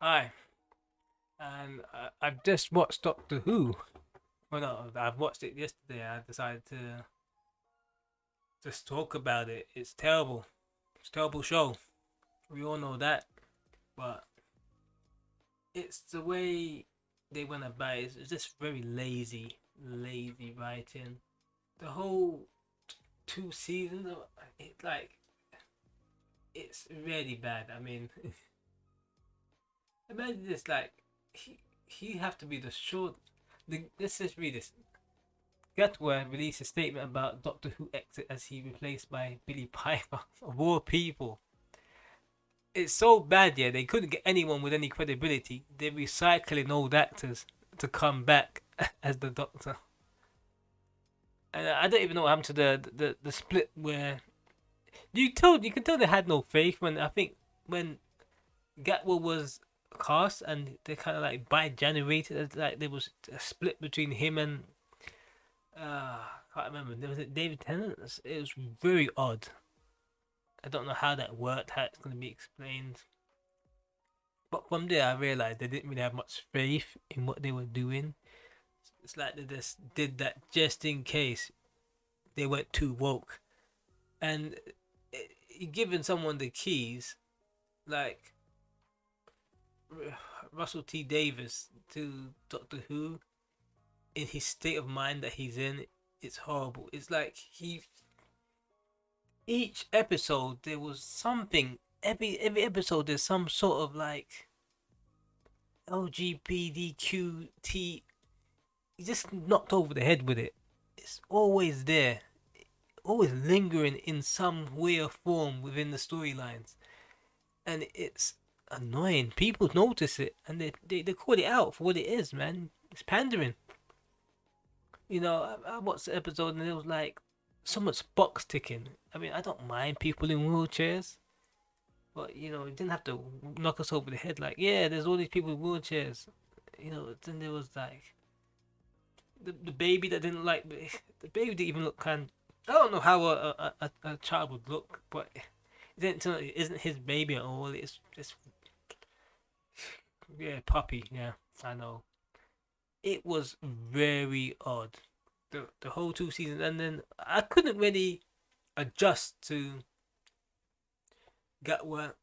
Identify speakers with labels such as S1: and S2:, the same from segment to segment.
S1: Hi, and I've just watched Doctor Who. Well, no, I've watched it yesterday. I decided to just talk about it. It's terrible. It's a terrible show. We all know that, but it's the way they went about it. It's just very lazy writing. The whole two seasons of it, like, it's really bad. I mean, imagine this. Like, he have to be the short. Let's just read this. Gatwa released a statement about Doctor Who exit as he replaced by Billy Piper, of all people. It's so bad, yeah, they couldn't get anyone with any credibility. They're recycling old actors to come back as the Doctor. And I don't even know what happened to the split where you can tell they had no faith when I think when Gatwa was cast and they kind of like by generated like there was a split between him and can't remember. There was it David Tennant. It was very odd. I don't know how that worked, how it's going to be explained. But from there, I realized they didn't really have much faith in what they were doing. It's like they just did that just in case they went too woke. And giving someone the keys, like Russell T Davis to Doctor Who, in his state of mind that he's in, it's horrible. It's like each episode there was something. Every episode there's some sort of like LGBTQT. You just knocked over the head with it. It's always there, always lingering in some way or form within the storylines, and it's annoying. People notice it and they call it out for what it is, man. It's pandering. I watched the episode and it was like so much box ticking. I mean, I don't mind people in wheelchairs, but you didn't have to knock us over the head. Like, yeah, there's all these people in wheelchairs. Then there was like the baby that didn't like the baby didn't even look kind. I don't know how a child would look, but it isn't his baby at all. It's just yeah, puppy. Yeah, I know. It was very odd. The whole two seasons, and then I couldn't really adjust to Gatwa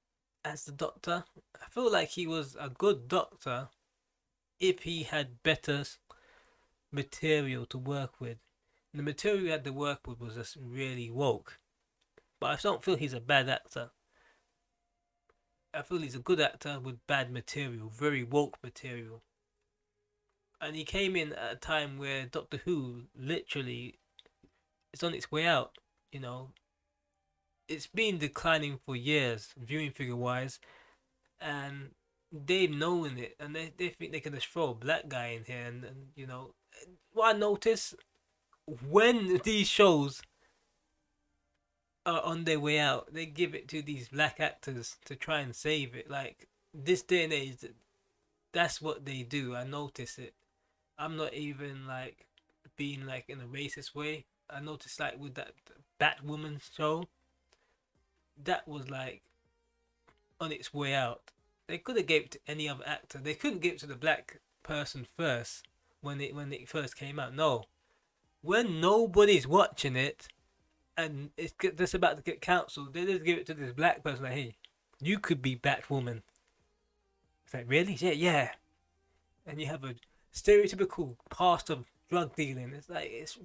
S1: as the Doctor. I feel like he was a good Doctor if he had better material to work with. The material he had to work with was just really woke. But I don't feel he's a bad actor. I feel he's a good actor with bad material, very woke material. And he came in at a time where Doctor Who literally is on its way out. You know, it's been declining for years, viewing figure wise, and they've known it, and they think they can just throw a black guy in here. And what I notice when these shows are on their way out, they give it to these black actors to try and save it. Like this day and age, that's what they do. I notice it. I'm not even like being like in a racist way. I noticed like with that Batwoman show, that was like on its way out. They could have gave it to any other actor. They couldn't give it to the black person first when it first came out. No, when nobody's watching it and it's just about to get cancelled, they just give it to this black person. Like, hey, you could be Batwoman. It's like really, yeah, yeah. And you have a stereotypical past of drug dealing. It's like it's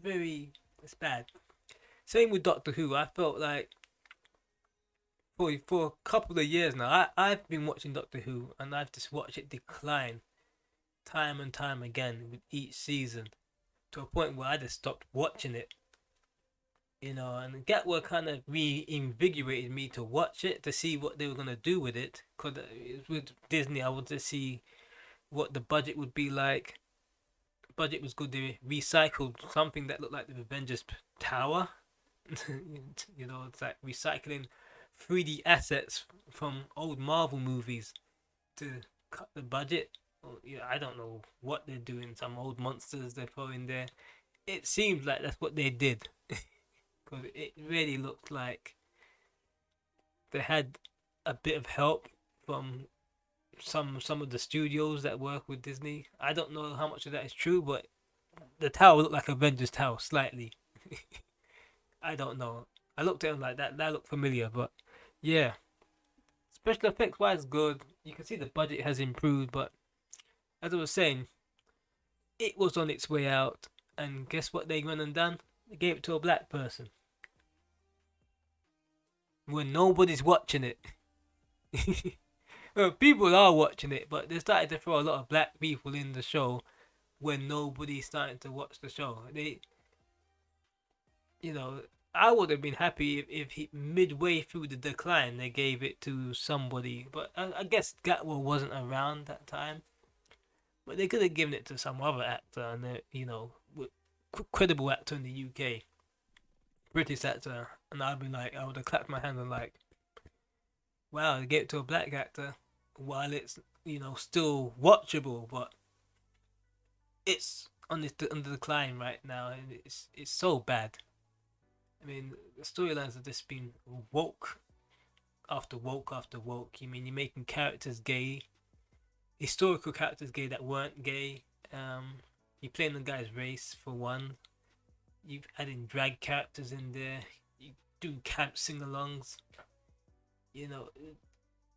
S1: bad. Same with Doctor Who. I felt like for a couple of years now, I've been watching Doctor Who and I've just watched it decline time and time again with each season to a point where I just stopped watching it. And Gatwa kind of reinvigorated me to watch it to see what they were gonna do with it. Cause with Disney, I wanted to see what the budget would be like. The budget was good. They recycled something that looked like the Avengers Tower. It's like recycling 3D assets from old Marvel movies to cut the budget. Well, yeah, I don't know what they're doing. Some old monsters they throw in there. It seems like that's what they did because it really looked like they had a bit of help from some of the studios that work with Disney. I don't know how much of that is true, but the tower looked like Avengers Tower slightly. I don't know. I looked at him like that. That looked familiar, but yeah, special effects wise, good. You can see the budget has improved, but as I was saying, it was on its way out. And guess what they went and done? They gave it to a black person when nobody's watching it. Well, people are watching it, but they started to throw a lot of black people in the show when nobody's starting to watch the show. You know, I would have been happy if he, midway through the decline they gave it to somebody, but I guess Gatwa wasn't around that time. But they could have given it to some other actor, and credible actor in the UK, British actor, and I'd be like, I would have clapped my hands and like, wow, they gave it to a black actor while it's still watchable, but it's on the decline right now, and it's so bad. I mean, the storylines have just been woke after woke after woke. I mean, you're making characters gay, historical characters gay that weren't gay. You're playing the guy's race for one. You've adding drag characters in there. You doing camp sing-alongs. You know,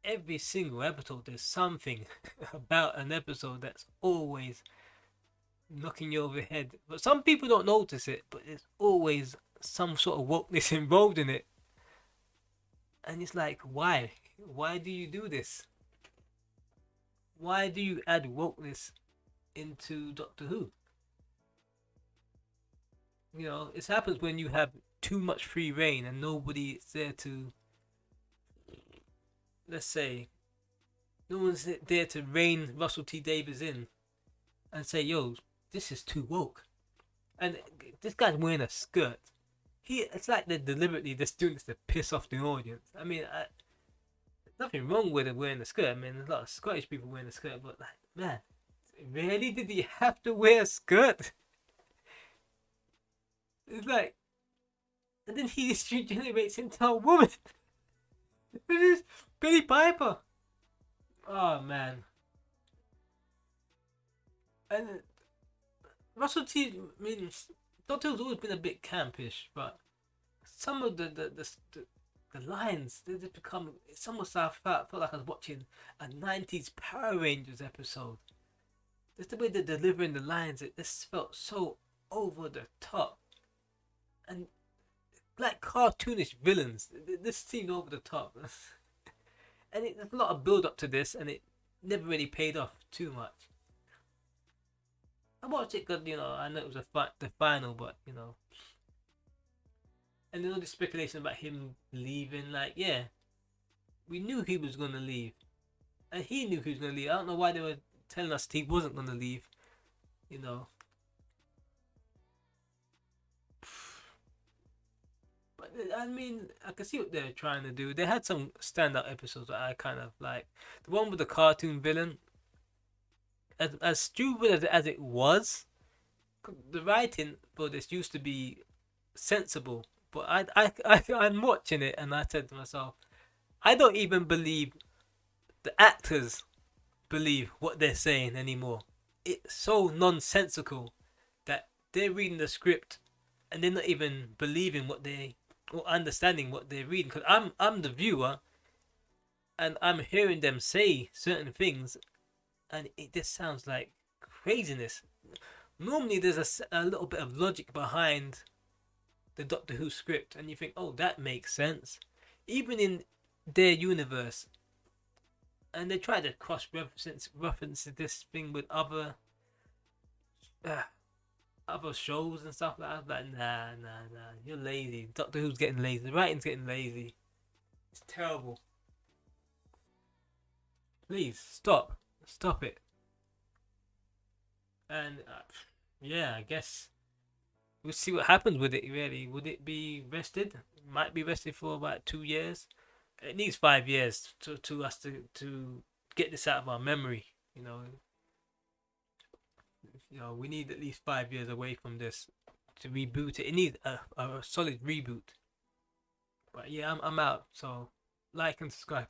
S1: every single episode there's something about an episode that's always knocking you over the head. But some people don't notice it, but there's always some sort of wokeness involved in it. And it's like, why? Why do you do this? Why do you add wokeness into Doctor Who? You know, it happens when you have too much free reign and nobody is there to, let's say, no one's there to rein Russell T Davies in and say, yo, this is too woke. And this guy's wearing a skirt. It's like they're deliberately just doing this to piss off the audience. I mean, there's nothing wrong with it wearing a skirt. I mean, there's a lot of Scottish people wearing a skirt, but like, man, really, did he have to wear a skirt? It's like, and then he regenerates into a woman. This is Billy Piper. Oh man, and Russell T. I mean, Doctor Who's always been a bit campish, but some of the lines they just become. It's almost I felt like I was watching a '90s Power Rangers episode. Just the way they're delivering the lines, it just felt so over the top, and like cartoonish villains. This seemed over the top, and there's a lot of build up to this, and it never really paid off too much. I watched it because I know it was the final, but and there's all this speculation about him leaving. Like, yeah, we knew he was gonna leave, and he knew he was gonna leave. I don't know why they were telling us he wasn't gonna leave. You know, but I mean, I can see what they're trying to do. They had some standout episodes that I kind of like. The one with the cartoon villain, as stupid as it was, the writing for this used to be sensible. But I'm watching it and I said to myself, I don't even believe the actors believe what they're saying anymore. It's so nonsensical that they're reading the script and they're not even believing what they or understanding what they're reading. Because I'm the viewer and I'm hearing them say certain things and it just sounds like craziness. Normally, there's a little bit of logic behind the Doctor Who script, and you think, oh, that makes sense. Even in their universe, and they try to cross reference this thing with uh, other shows and stuff like that. Like, nah, you're lazy. Doctor Who's getting lazy. The writing's getting lazy. It's terrible. Please stop it. And yeah, I guess we'll see what happens with it. Really, would it be rested? Might be rested for about 2 years. It needs 5 years to us to get this out of our memory. We need at least 5 years away from this to reboot it. It needs a solid reboot. But yeah, I'm out. So like and subscribe.